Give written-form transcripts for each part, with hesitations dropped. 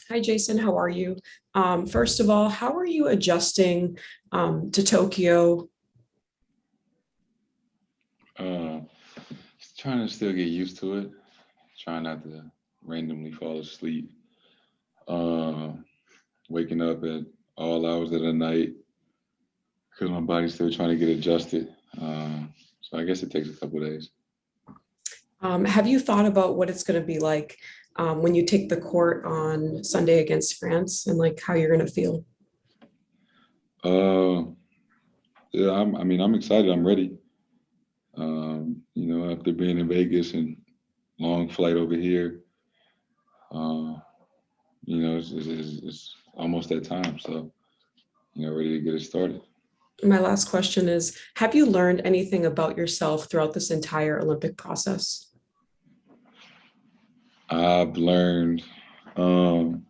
Hi, Jason. How are you? First of all, how are you adjusting to Tokyo? Uh, Trying to still get used to it. Trying not to randomly fall asleep. Uh, Waking up at all hours of the night because my body's still trying to get adjusted. So I guess it takes a couple of days. Have you thought about what it's going to be like when you take the court on Sunday against France and like how you're going to feel? Uh, yeah, I'm excited. I'm ready. After being in Vegas and long flight over here, uh, it's almost that time. So, ready to get it started. My last question is, have you learned anything about yourself throughout this entire Olympic process? I've learned, um,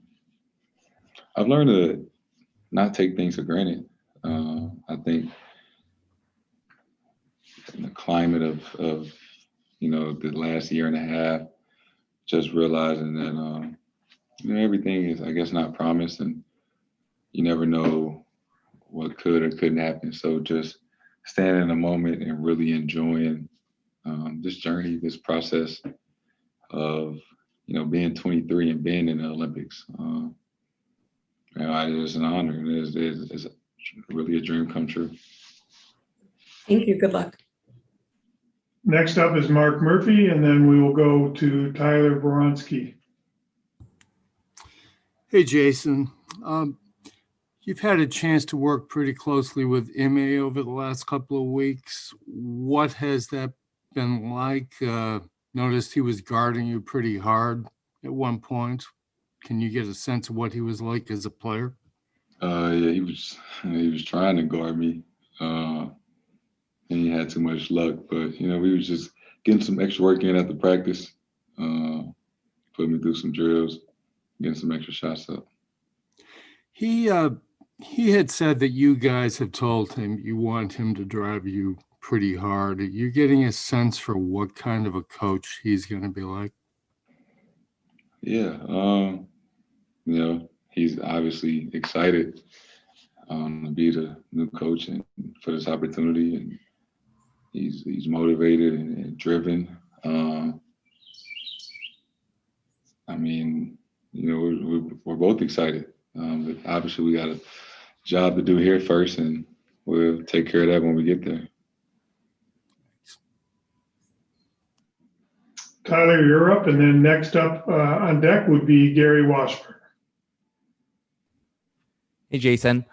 I've learned to not take things for granted. I think in the climate of the last year and a half, just realizing that everything is, I guess, not promised, and you never know what could or couldn't happen. So just staying in the moment and really enjoying this journey, this process of being 23 and being in the Olympics. It's an honor. It's really a dream come true. Thank you. Good luck. Next up is Mark Murphy, and then we will go to Tyler Boronsky. Hey, Jason. You've had a chance to work pretty closely with Ime over the last couple of weeks. What has that been like? Noticed he was guarding you pretty hard at one point. Can you get a sense of what he was like as a player? Yeah, he was trying to guard me, and he had too much luck. But we was just getting some extra work in after practice, putting me through some drills, getting some extra shots up. He had said that you guys have told him you want him to drive you pretty hard. Are you getting a sense for what kind of a coach he's going to be like? Yeah, he's obviously excited to be the new coach and for this opportunity, and he's motivated and driven. I mean, we're both excited. But obviously, we got a job to do here first, and we'll take care of that when we get there. Tyler, you're up, and then next up on deck would be Gary Washburn. Hey, Jason.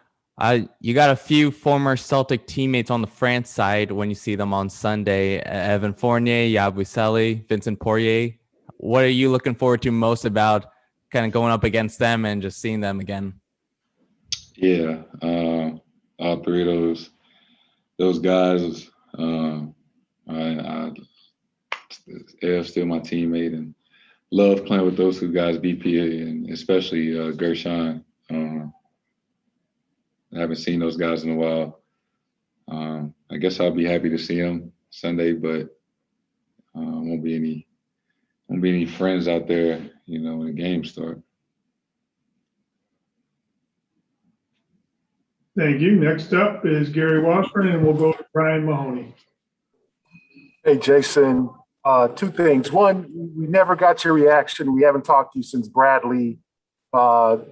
You got a few former Celtic teammates on the France side when you see them on Sunday. Evan Fournier, Yabusele, Vincent Poirier. What are you looking forward to most about kind of going up against them and just seeing them again? Yeah, all three of those guys. Ev's still my teammate, and love playing with those two guys, BPA and especially Gershon. I haven't seen those guys in a while. I guess I'll be happy to see them Sunday, but won't be any friends out there, when the games start. Thank you. Next up is Gary Washburn, and we'll go to Brian Mahoney. Hey, Jason. Two things. One, we never got your reaction. We haven't talked to you since Bradley was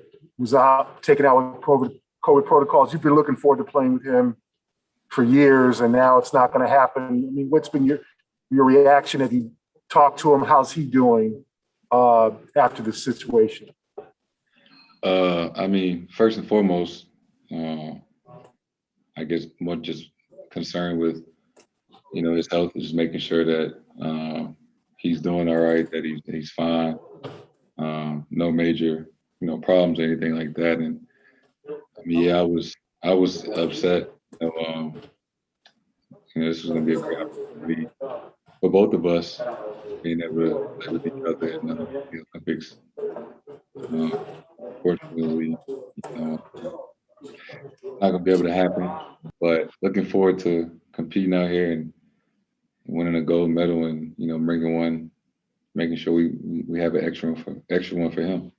taken out with COVID protocols. You've been looking forward to playing with him for years, and now it's not going to happen. I mean, what's been your reaction? Have you talked to him? How's he doing after the situation? First and foremost, I guess more just concerned with, his health, is just making sure that he's doing all right, that he's fine, no major, problems or anything like that. And yeah, I was upset. This was going to be a great opportunity for both of us being able to play with each other in the Olympics. Unfortunately, not going to be able to happen. But looking forward to competing out here and winning a gold medal, and bringing one, making sure we have an extra one for him.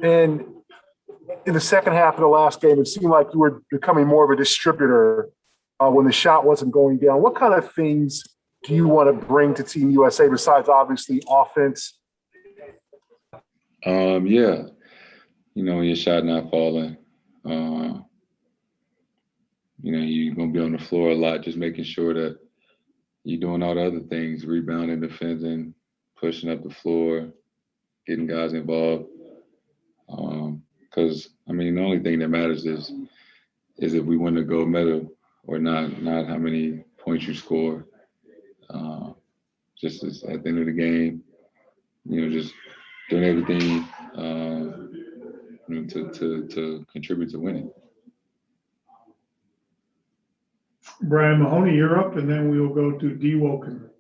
And in the second half of the last game, it seemed like you were becoming more of a distributor when the shot wasn't going down. What kind of things do you want to bring to Team USA besides obviously offense? Yeah, when your shot not falling, you're gonna be on the floor a lot, just making sure that you're doing all the other things, rebounding, defending, pushing up the floor, getting guys involved. Because the only thing that matters is if we win the gold medal or not how many points you score. Just as at the end of the game, just doing everything to contribute to winning. Brian Mahoney, you're up, and then we will go to D. Woken.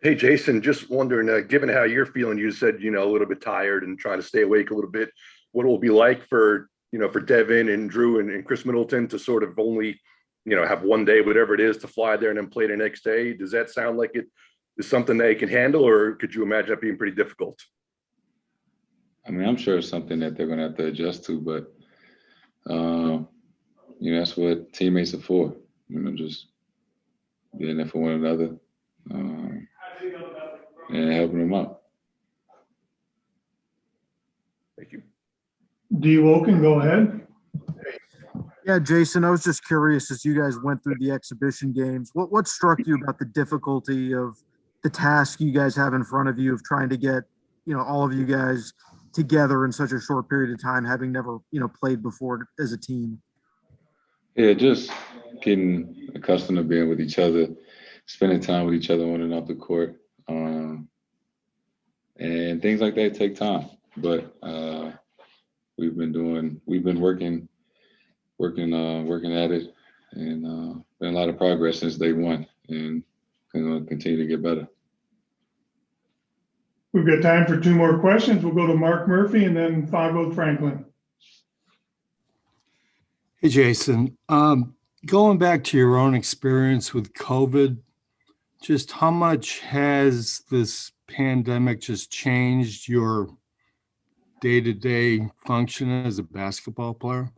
Hey, Jayson, just wondering, given how you're feeling, you said, a little bit tired and trying to stay awake a little bit, what it will be like for Devin and Drew and Chris Middleton to sort of only, have one day, whatever it is, to fly there and then play the next day. Does that sound like it is something they can handle, or could you imagine that being pretty difficult? I'm sure it's something that they're going to have to adjust to, but, that's what teammates are for, just being there for one another and helping them out. Thank you. D. Woken, go ahead. Yeah, Jayson, I was just curious as you guys went through the exhibition games, what struck you about the difficulty of the task you guys have in front of you of trying to get, all of you guys together in such a short period of time, having never, played before as a team? Yeah, just getting accustomed to being with each other, spending time with each other on and off the court. And things like that take time. But we've been working at it, and been a lot of progress since day one, and going to continue to get better. We've got time for two more questions. We'll go to Mark Murphy and then 5-0 Franklin. Hey, Jayson, going back to your own experience with COVID, just how much has this pandemic just changed your day-to-day function as a basketball player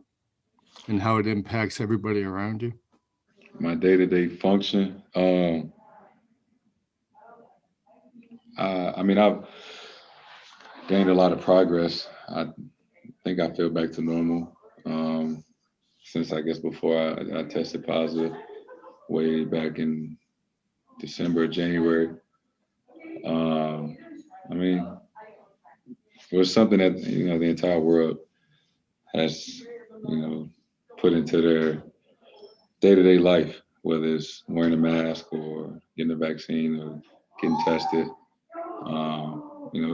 and how it impacts everybody around you? My day-to-day function, I've gained a lot of progress. I think I feel back to normal since I guess before I tested positive way back in December, January. It was something that the entire world has put into their day-to-day life, whether it's wearing a mask or getting a vaccine or getting tested.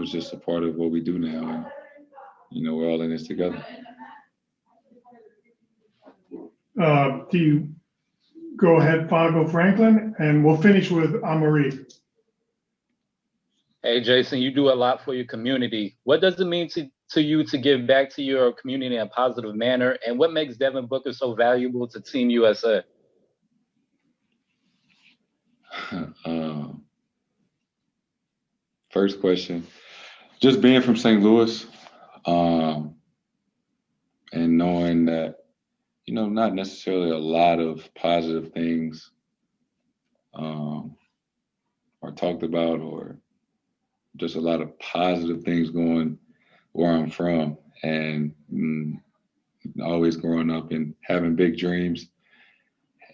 It's just a part of what we do now, and we're all in this together. Do you go ahead, 5-0 Franklin, and we'll finish with Amari. Hey, Jayson, you do a lot for your community. What does it mean to you to give back to your community in a positive manner? And what makes Devin Booker so valuable to Team USA? First question, just being from St. Louis, and knowing that, not necessarily a lot of positive things are talked about, or just a lot of positive things going where I'm from, and always growing up and having big dreams,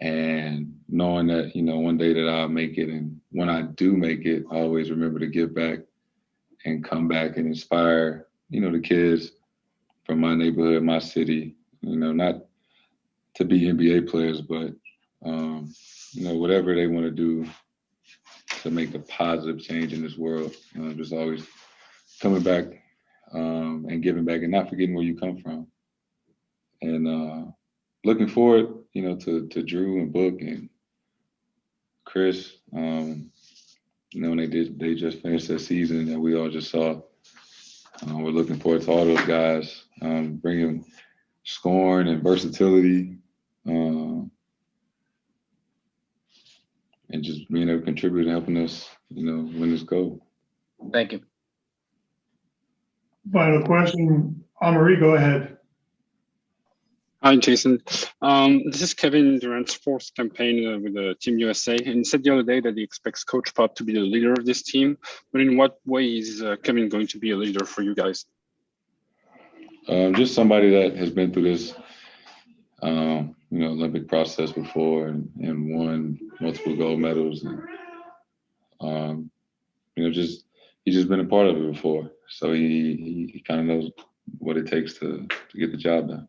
and knowing that, one day that I'll make it. And when I do make it, I always remember to give back and come back and inspire, the kids from my neighborhood, my city, not to be NBA players, but, whatever they want to do to make a positive change in this world. Just always coming back and giving back and not forgetting where you come from. And looking forward, to Drew and Book and Chris, when they just finished their season that we all just saw. We're looking forward to all those guys bringing scoring and versatility, and just being able to contribute and helping us, win this gold. Thank you. Final question, Amari, go ahead. Hi, Jason. This is Kevin Durant's fourth campaign with the Team USA, and he said the other day that he expects Coach Pop to be the leader of this team. But in what way is Kevin going to be a leader for you guys? Just somebody that has been through this, Olympic process before and won multiple gold medals, and he's just been a part of it before, so he kind of knows what it takes to get the job done.